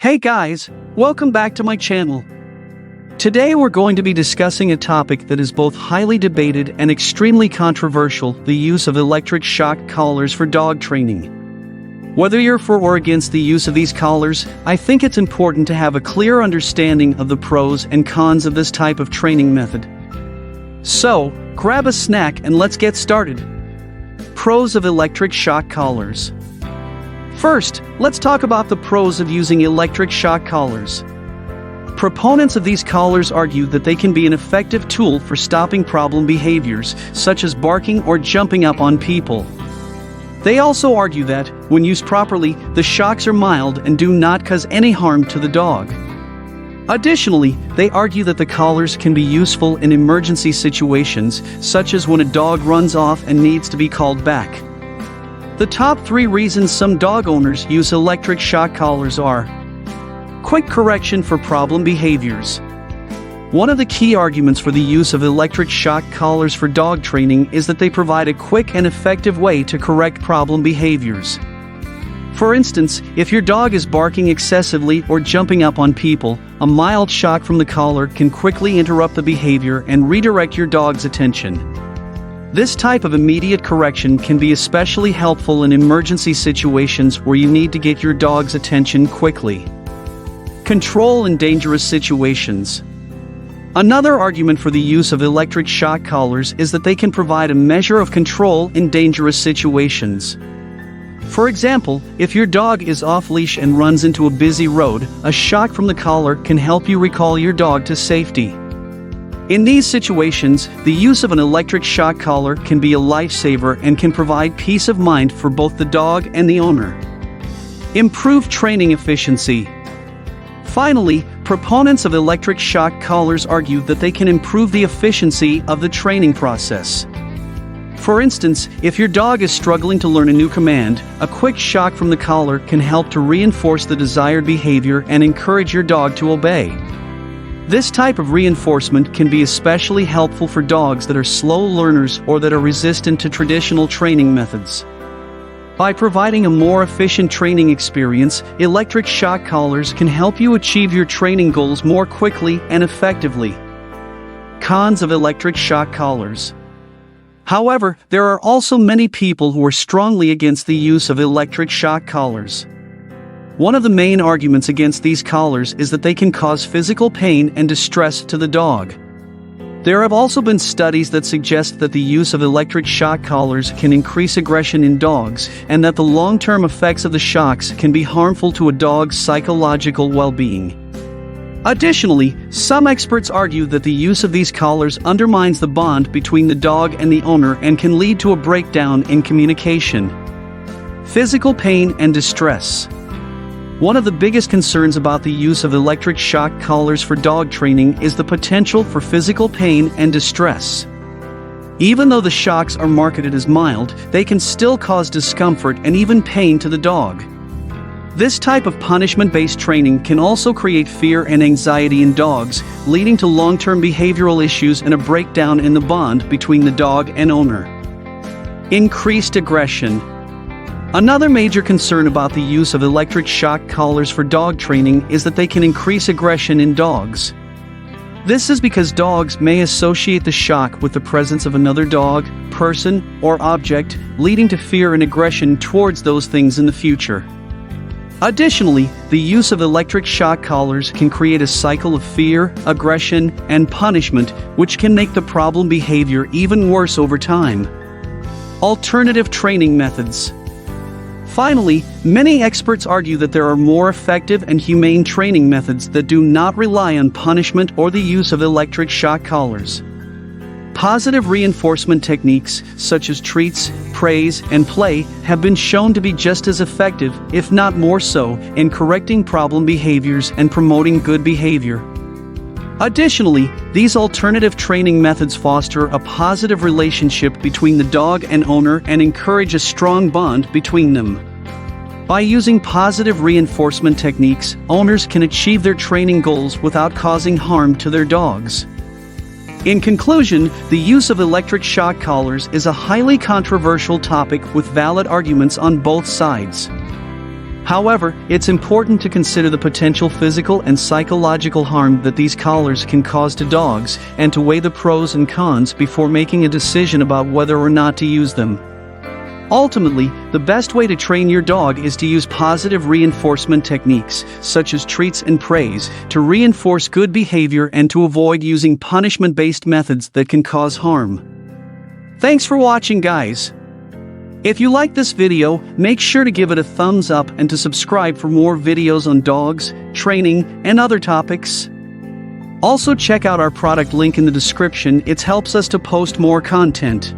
Hey guys, welcome back to my channel. Today we're going to be discussing a topic that is both highly debated and extremely controversial: the use of electric shock collars for dog training. Whether you're for or against the use of these collars, I think it's important to have a clear understanding of the pros and cons of this type of training method. So, grab a snack and let's get started. Pros of electric shock collars. First, let's talk about the pros of using electric shock collars. Proponents of these collars argue that they can be an effective tool for stopping problem behaviors, such as barking or jumping up on people. They also argue that, when used properly, the shocks are mild and do not cause any harm to the dog. Additionally, they argue that the collars can be useful in emergency situations, such as when a dog runs off and needs to be called back. The top 3 reasons some dog owners use electric shock collars are: quick correction for problem behaviors. One of the key arguments for the use of electric shock collars for dog training is that they provide a quick and effective way to correct problem behaviors. For instance, if your dog is barking excessively or jumping up on people, a mild shock from the collar can quickly interrupt the behavior and redirect your dog's attention. This type of immediate correction can be especially helpful in emergency situations where you need to get your dog's attention quickly. Control in dangerous situations. Another argument for the use of electric shock collars is that they can provide a measure of control in dangerous situations. For example, if your dog is off-leash and runs into a busy road, a shock from the collar can help you recall your dog to safety. In these situations, the use of an electric shock collar can be a lifesaver and can provide peace of mind for both the dog and the owner. Improve training efficiency. Finally, proponents of electric shock collars argue that they can improve the efficiency of the training process. For instance, if your dog is struggling to learn a new command, a quick shock from the collar can help to reinforce the desired behavior and encourage your dog to obey. This type of reinforcement can be especially helpful for dogs that are slow learners or that are resistant to traditional training methods. By providing a more efficient training experience, electric shock collars can help you achieve your training goals more quickly and effectively. Cons of electric shock collars. However, there are also many people who are strongly against the use of electric shock collars. One of the main arguments against these collars is that they can cause physical pain and distress to the dog. There have also been studies that suggest that the use of electric shock collars can increase aggression in dogs, and that the long-term effects of the shocks can be harmful to a dog's psychological well-being. Additionally, some experts argue that the use of these collars undermines the bond between the dog and the owner and can lead to a breakdown in communication. Physical pain and distress. One of the biggest concerns about the use of electric shock collars for dog training is the potential for physical pain and distress. Even though the shocks are marketed as mild, they can still cause discomfort and even pain to the dog. This type of punishment-based training can also create fear and anxiety in dogs, leading to long-term behavioral issues and a breakdown in the bond between the dog and owner. Increased aggression. Another major concern about the use of electric shock collars for dog training is that they can increase aggression in dogs. This is because dogs may associate the shock with the presence of another dog, person, or object, leading to fear and aggression towards those things in the future. Additionally, the use of electric shock collars can create a cycle of fear, aggression, and punishment, which can make the problem behavior even worse over time. Alternative training methods. Finally, many experts argue that there are more effective and humane training methods that do not rely on punishment or the use of electric shock collars. Positive reinforcement techniques, such as treats, praise, and play, have been shown to be just as effective, if not more so, in correcting problem behaviors and promoting good behavior. Additionally, these alternative training methods foster a positive relationship between the dog and owner and encourage a strong bond between them. By using positive reinforcement techniques, owners can achieve their training goals without causing harm to their dogs. In conclusion, the use of electric shock collars is a highly controversial topic with valid arguments on both sides. However, it's important to consider the potential physical and psychological harm that these collars can cause to dogs, and to weigh the pros and cons before making a decision about whether or not to use them. Ultimately, the best way to train your dog is to use positive reinforcement techniques, such as treats and praise, to reinforce good behavior and to avoid using punishment-based methods that can cause harm. Thanks for watching, guys. If you like this video, make sure to give it a thumbs up and to subscribe for more videos on dogs, training, and other topics. Also check out our product link in the description, it helps us to post more content.